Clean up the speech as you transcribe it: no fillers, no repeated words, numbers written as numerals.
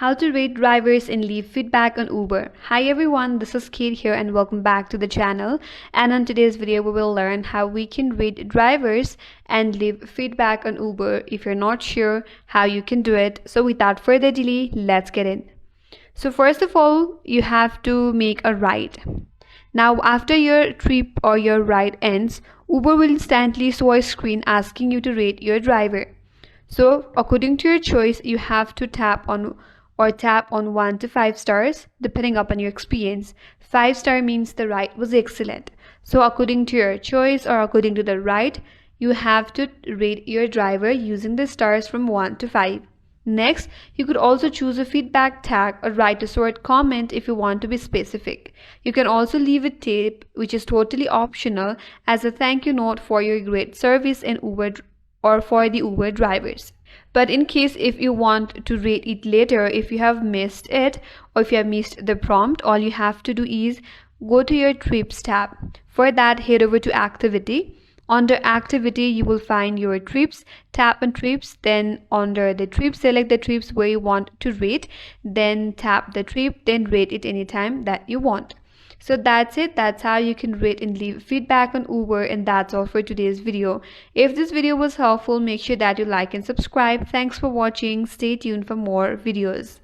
How to rate drivers and leave feedback on Uber. Hi everyone, this is Kate here and welcome back to the channel. And on today's video we will learn how we can rate drivers and leave feedback on Uber. If you're not sure how you can do it, so without further delay, let's get in. So first of all, you have to make a ride. Now after your trip or your ride ends, Uber will instantly show a screen asking you to rate your driver. So according to your choice, you have to tap on 1 to 5 stars depending upon your experience. 5-star means the ride was excellent. So according to your choice or according to the ride, you have to rate your driver using the stars from 1 to 5. Next, you could also choose a feedback tag or write a short comment if you want to be specific. You can also leave a tip, which is totally optional, as a thank you note for your great service in Uber or for the Uber drivers. But in case if you want to rate it later, if you have missed it or if you have missed the prompt, all you have to do is go to your trips tab. For that, head over to activity. Under activity, you will find your trips. Tap on trips, then under the trip, select the trips where you want to rate, then tap the trip, then rate it anytime that you want. So that's it. That's how you can rate and leave feedback on Uber, and that's all for today's video. If this video was helpful, make sure that you like and subscribe. Thanks for watching. Stay tuned for more videos.